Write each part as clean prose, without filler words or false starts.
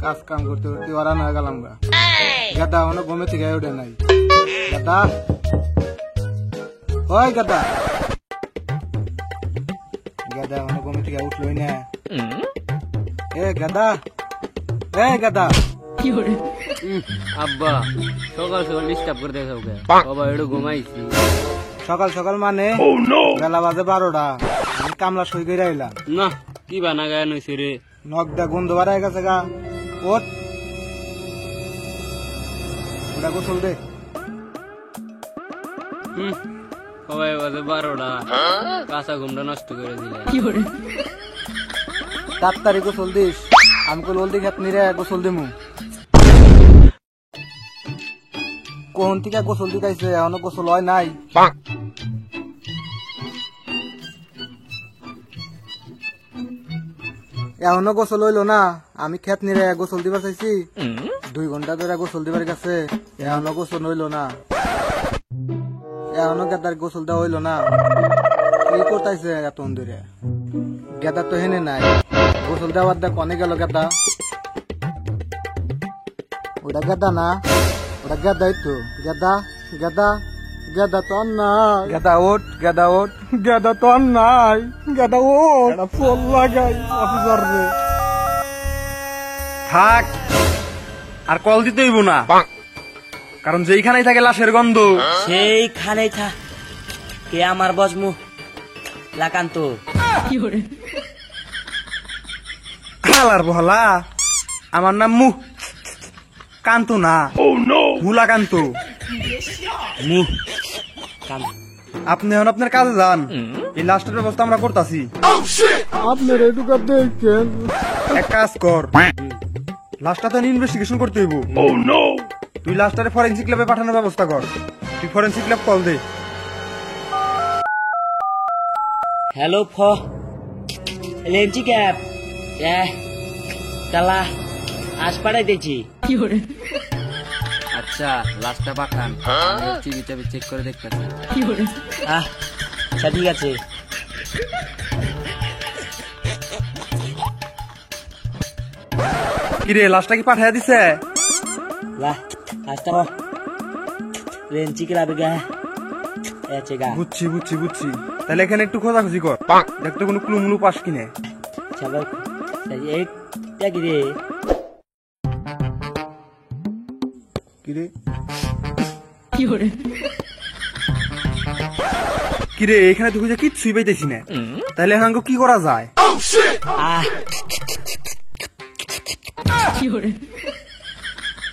কাজ কাম করতে করতে ওরা না গেলাম গা গাদা অনেক ঘুমে থেকে ওঠে নাই গাদা ওই গাদা গাদা অনেক ঘুমে থেকে উঠলোই না এ গাদা আব্বা সকাল সকাল ডিস্টার্ব করে দেখাও বাবা একটু ঘুমাইছি সকাল সকাল মানে বেলা বাজে 12টা আমি কামলা সই করে আইলাম না কি বানা গায়ে নইছে রে নখ দা গন্ধ বাড়ায় গেছে গা ওঠ ওটা গোসল দে সবাই বাজে 12টা কাঁচা ঘুমটা নষ্ট করে দিলে তাড়াতাড়ি গোসল দিস আমি কল হলদি খাত নিরে গোসল দিমু কোন থেকে গোসল দিতেছে এখনো গোসল হয় নাই এখনো গোসল হইলো না আমি খেত নিরে গোসল দিবার চাইছি 2 ঘন্টা ধরে গোসল দিবার গেছে এখনো গোসল হইলো না এখনো গেদার গোসল দেওয়া হইলো না কি করতেছে এত ধরে গেদা তো হেনে নাই গোসল দেওয়ার দেখ অনেক গেল গেদা ওটা গেদা না ওটা গেদাই তো গেদা গেদা গেদা তো নাই গেদা ওঠ গেদা তো নাই গেদা ওঠ ফোন লাগাই অফিসার রে থাক আর কল দিতে হইব না কারণ যেইখানেই থাকে লাশের গন্ধ সেইখানেই থাক কে আমার বজমু লাকান্ত খালার বহলা আমার নাম মুহ কান্ত না মুলা কান্ত মুহ কান্ত আপনি এখন আপনার কাজে যান এই লাস্টের ব্যবস্থা আমরা করতেছি আপনার এটুকু দেখেন এক কাজ কর লাস্টটা তো ইনভেস্টিগেশন করতে হইব তুই লাস্টারে ফরেনসিক ল্যাবে পাঠানোর ব্যবস্থা কর তুই ফরেনসিক ল্যাব কল দে হ্যালো লেন্সি ক্যাপ চালা আজ পাঠাইতেছি আচ্ছা লাস্টটা পাঠান টিভিতে চেক করে দেখতেছি আচ্ছা ঠিক আছে কিরে লাস্টটা কি পাঠাইয়া দিছে লাস্টটা লেন্সি ক্যাপে গা আছে গা বুঝছি তাহলে এখানে একটু খোঁজাখুঁজি কর দেখতে কোনো ক্লু মুলু পাস কিনে চলো এইটা কি রে কিরে এখানে তুই কিচ্ছুই পাইতেছি না তাহলে এখন কি করা যায়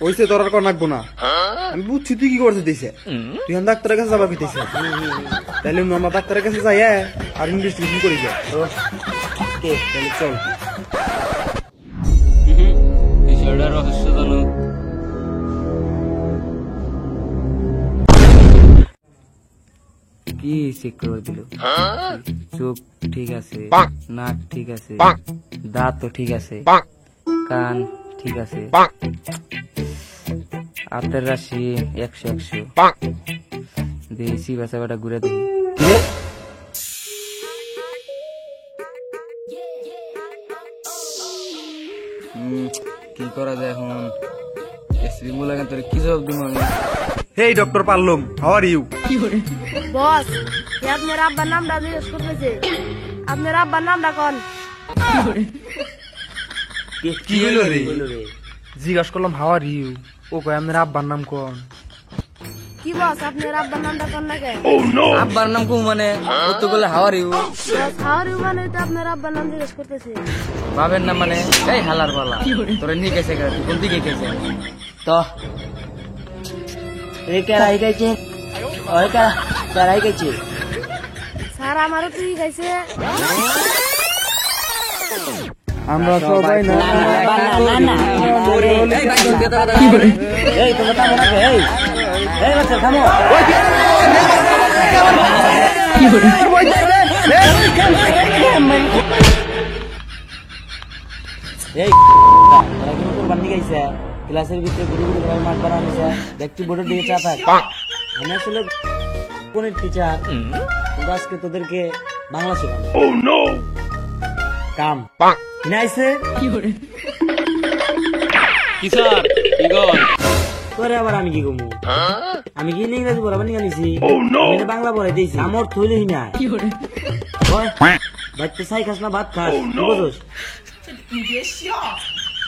ওইসে তোর আর কর নাকবো না আমি বুঝছি তুই কি করতে দিছে তুই এখন ডাক্তারের কাছে যাবা পেতেছে তাহলে আমরা ডাক্তারের কাছে যাই আর ইনভেস্টিগেশন করি যা তাহলে চল বিষয়টা রহস্যজনক কি চেক করে দিল চোখ ঠিক আছে নাক ঠিক আছে দাঁত তো ঠিক আছে কান ঠিক আছে হাতের রাশি 100 দেখি বাসা বাটা ঘুরে দেখি কি করা যায় এখন কি জবাব দিব আমি হেই ডক্টর পারলুম হাউ আর ইউ বস আপনার আব্বার নামটা জিজ্ঞেস করতেছে আপনার আব্বার নামটা কোন কি হইল রে জিজ্ঞাসা করলাম হাউ আর ইউ ও কয় আপনার আব্বার নাম কোন কি বস আপনার আব্বার নামটা কোন না কেন আব্বার নাম কো মানে কত বলে হাওয়ার ইউ বস হাওড়ি মানে তো আপনার আব্বার নাম জিজ্ঞেস করতেছে বাবের নাম মানে এই হালার পালা তোরে নিয়ে গেছে কোন দিকে গেছে তো কেরাই গেছে ওই কেরাই গেছে স্যার আমারও তুই গেছে আমরা সবাই না এই তোমরা থামো না এই বাচ্চা থামো এই তোরা কি কোরবান দিকে আইছে ক্লাসের ভিতরে গুরু গুরু ভাই মাঠ বাড়া নিছে দেখছি বোর্ডের দিকে চা থাক আমি আসলে কোনের টিচার কিন্তু আজকে তোদেরকে বাংলা শেখাবো ও নো কাম কিনা আইছে কি স্যার কি গো তোরে আবার আমি কি কমু আমি কি ইংরেজি পড়াবার নিয়ে নিছি আমি বাংলা পড়াই দিয়েছি আমার থইলেই না ভাত তো চাই খাস না ভাত খাস কি বুঝোস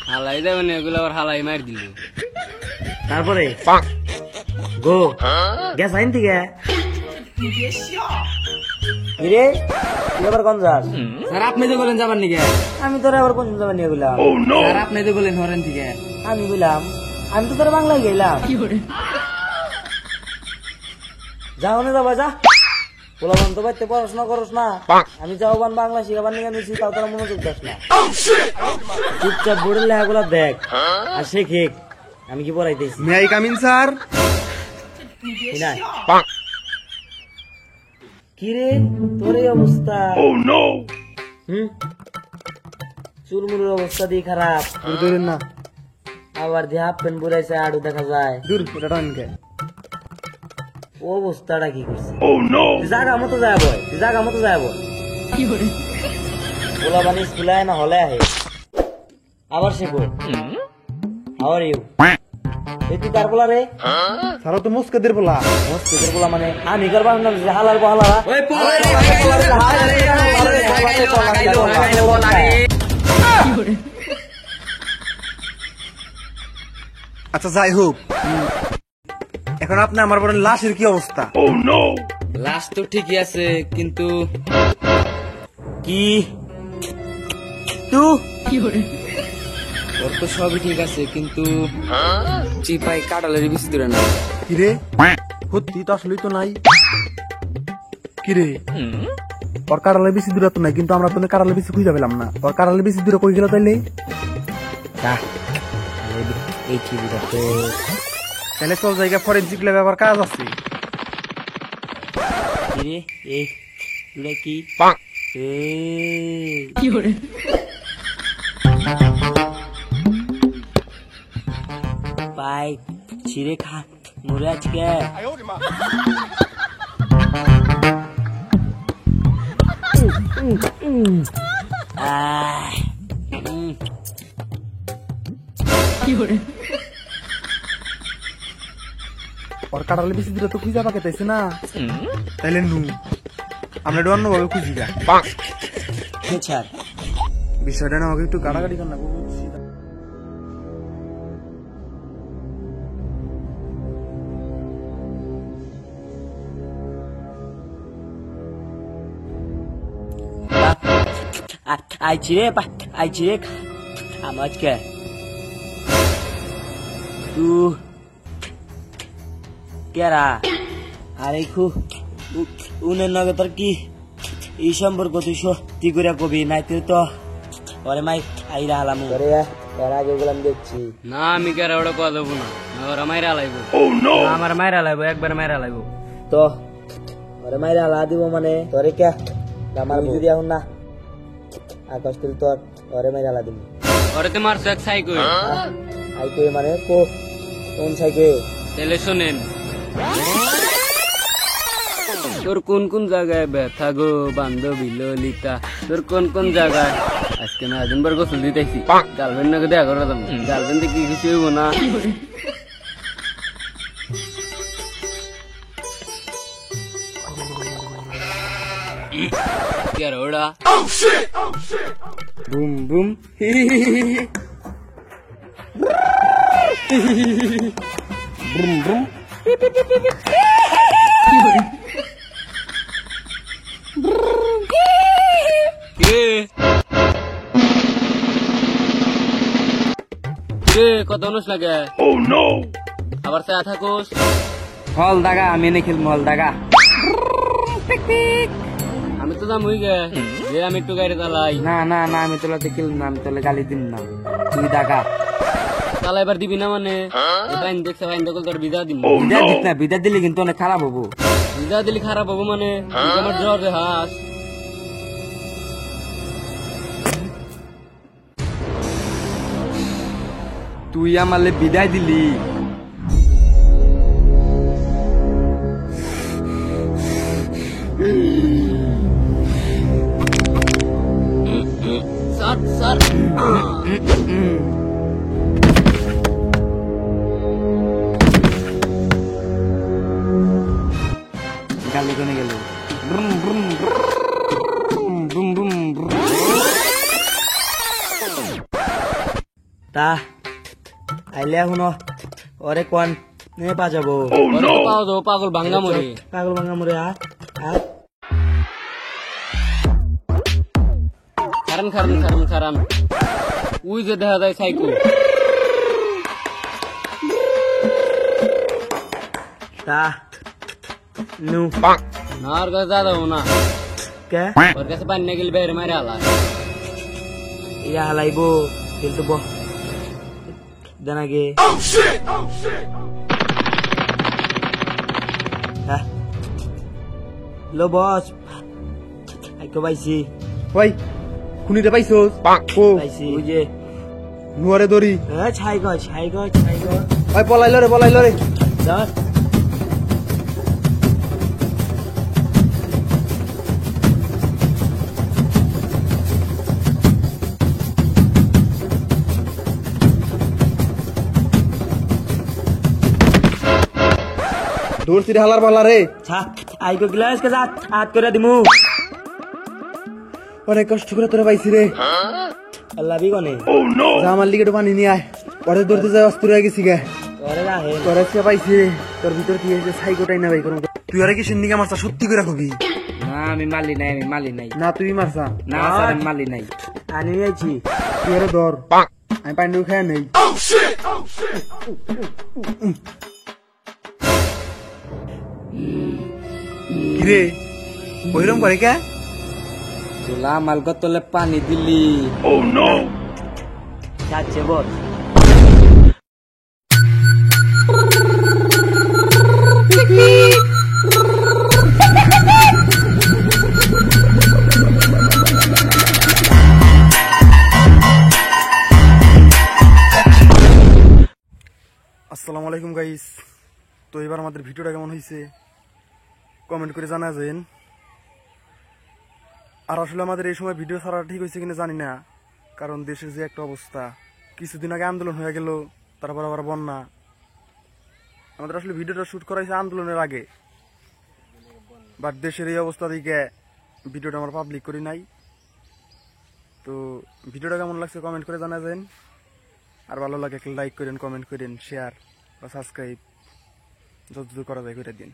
হালাই দেবেন এগুলো আবার হালাই মার দিল তারপরে গো গ্যাস আইন থেকে রে তুই আবার কোন যাস স্যার আপনি তো বলেন যাবার নিকে আমি তোরে আবার কোন যাবার নিয়ে গেলাম স্যার আপনি তো বলেন হরেন থেকে আমি বললাম আমি তো তোর বাংলায় গেলাম যাও না যাবা যা বললাম তো বাইতে পড়াশোনা করস না আমি যাওবান বাংলা শিখাবার নিয়ে নিয়েছি তাও তোরা মনোযোগ দাস না চুপচাপ বোর্ডের লেখাগুলা দেখ আর শেখে আমি কি পড়াইতেছি মে আই কামিন স্যার? না কি রে তোর এই অবস্থা চুলমুলের অবস্থা দিয়ে খারাপ ধরেন না, আবার দিয়ে হাফ প্যান্ট বুড়াইছে আড়ু দেখা যায় দূর ওটা টানকে। ও অবস্থাটা কি করছে তুই জাগা মতো যায় বয় তুই জাগা মতো যায় বয় ওলা বানি স্কুলে না হলে আহে আবার শেখো হাউ আর ইউ এই তুই কার বলা রে স্যার তো মুস্কাদের বলা। মস্তিদের বলা মানে আমি করবার না হালার বহালা আচ্ছা যাই হোক, এখন আপনি আমার বলেন লাশের কি অবস্থা? লাশ তো ঠিকই আছে কিন্তু কি তুই ওর তো সবই ঠিক আছে কিন্তু চিপাই কাটালের ভিতরে না কিরে সত্যি তো আসলেই তো নাই। কিরে ওর কারালে বেশি দূরে তো নাই, কিন্তু আমরা তো কারালে বেশি খুঁজে পেলাম না। ওর কারালে বেশি দূরে কই গেল তাইলে? এই টিভিটা তাহলে সব জায়গায় ফরেন্সিক ল্যাবে আবার কাজ আছে। রে এই এটা কি পাই ছিঁড়ে খা মরে আজকে ওর কারালে বেশি দূরে তো খুঁজে পাকে তাইছে না, তাইলে নু আমরা এটা অন্যভাবে খুঁজি যা। ছাড় বিষয়টা না আমাকে একটু গাড়াগাড়ি কর না বুঝছি। আইছি রে আইছি রে আমার আজকে তুই কেরা আরে খুব উনের নগে তোর কি এই সম্পর্ক তুই সত্যি করে কবি নাই তুই তো ওরে মাই আইরা হালাম এর আগে গেলাম দেখছি না আমি কেন ওটা কথা দেবো না ওরা মাইরা লাইবো আমার মাইরা লাইবো একবার মাইরা লাইবো তো ওরে মাইরা হালা দিব মানে তোরে কে আমার যদি এখন না আকাশ তুল তোর ওরে মাইরা হালা দিব ওরে তো মারছো এক সাইকো আই কই মানে কোন সাইকে তাহলে শোনেন তোর কোন কোন জায়গায় ব্যথা গো বান্ধবী ললিতা তোর কোন কোন জায়গায় আজকে আমি আজনবার গোসল দিতেছি গার্লফ্রেন্ড নাকি দেখা করে দাম গার্লফ্রেন্ড কি কিছু হইব না কি আর ওরা বুম বুম বুম বুম কত অনুষ লাগে আবার চায় থাকোস হল দাগা আমি এনে খেলবো হল দাগা আমি তো দাম হয়ে গে যে আমি একটু গাড়ি চালাই না না না আমি তোলাতে খেলব না আমি তোলে গালি দিন না তুই দাগা চালা এবার দিবি না মানে বাইন দেখছে বাইন দেখল তোর বিদা দিবি বিদা দিত না বিদা দিলে কিন্তু অনেক খারাপ হবো বিদা দিলি খারাপ হবো মানে তুই আমার জ্বর রে হাস তুই আমালে বিদায় দিলি স্যার কোনে গেল তা আইলে এখন ওরে কোন নে পা যাবো পাও দো পাগল ভাঙ্গা মরে পাগল ভাঙা মরে খারাম উই যে দেখা যায় সাইকো তা নু না আর কাছে যা দাও না কে ওর কাছে পানি না গেলে বাইরে মারে আলা ইয়া হালাইবো কিন্তু বহ দেনাগে লো বস আইকো পাইছি ওই খুনিটা পাইছোস ও পাইছি ওই যে নুয়ারে দড়ি ছাই গো ওই পলাইলো রে ধর দূর সিরে হালার পালা রে ছা আইকো গ্লাস কে হাত করে দিমু অনেক কষ্ট করে তোরা পাইছি রে আল্লাহ বি কোনে যা আমার লিগে একটু পানি নিয়ে আয় পরে ধরতে যায় অস্ত্র হয়ে গেছি গে ওরে রাহে তোরা আজকে পাইছি রে তোর ভিতর কি হয়েছে সাইকোটাই না ভাই কোনো তুই আরে কি সিন্দিকে মারছা সত্যি করে রাখবি না আমি মালি নাই না তুই মারছা না স্যার আমি মালি নাই আনি আইছি তুই আরে ধর আমি পানি খেয়ে নেই কিরে ওইরকম করে কে তোলা মালগত তোলে পানি দিলি যাচ্ছে বল আসসালামু আলাইকুম গাইস, তো এবার আমাদের ভিডিওটা কেমন হয়েছে কমেন্ট করে জানা যাবেন। আর আসলে আমাদের এই সময় ভিডিও ছাড়া ঠিক হয়েছে কিনা জানি না, কারণ দেশের যে একটা অবস্থা, কিছুদিন আগে আন্দোলন হয়ে গেল, তারপর আবার বন্যা। আমাদের আসলে ভিডিওটা শুট করা হয়েছে আন্দোলনের আগে, বাট দেশের এই অবস্থা দিকে ভিডিওটা আমরা পাবলিক করি নাই। তো ভিডিওটা কেমন লাগছে কমেন্ট করে জানা যাবেন। আর ভালো লাগে লাইক করেন, কমেন্ট করেন, শেয়ার বা সাবস্ক্রাইব যতদূর করা যায় করে দিন।